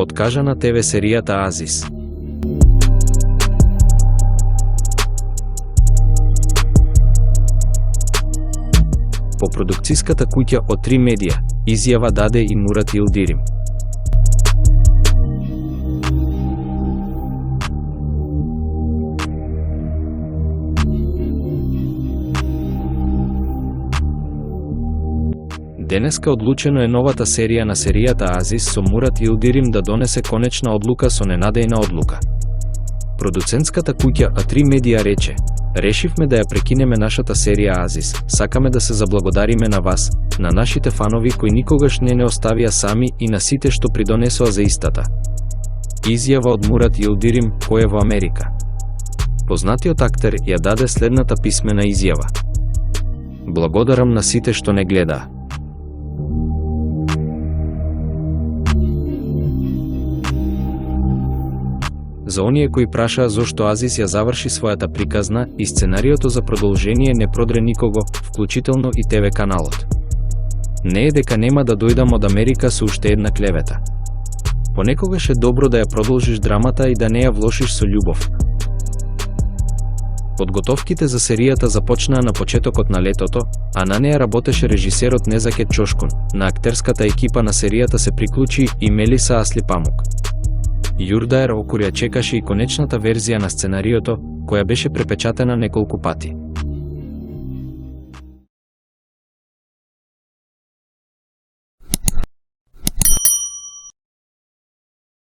откажа на ТВ серијата Азис. По продукцијската куќа од 3 медија, изјава даде и Мурат Илдирим. Денеска одлучено е новата серија на серијата Азис со Мурат Илдирим да донесе конечна одлука со ненадејна одлука. Продуцентската куќа А3 медија рече: "Решивме да ја прекинеме нашата серија Азис. Сакаме да се заблагодариме на вас, на нашите фанови кои никогаш не оставија сами и на сите што придонесоа за истата." Изјава од Мурат Илдирим, кој е во Америка. Познатиот актер ја даде следната писмена изјава: "Благодарам на сите што не гледаа. За оние кои прашаа зошто Азис ја заврши својата приказна и сценариото за продолжение не продре никого, вклучително и ТВ каналот. Не е дека нема да дојдам од Америка со уште една клевета. Понекогаш е добро да ја продолжиш драмата и да не ја влошиш со љубов." Подготовките за серијата започнаа на почетокот на летото, а на неја работеше режисерот Незакет Чошкун. На актерската екипа на серијата се приклучи и Мелиса Аслипамук. Јурдаер Окурја чекаше и конечната верзија на сценариото, која беше препечатена неколку пати.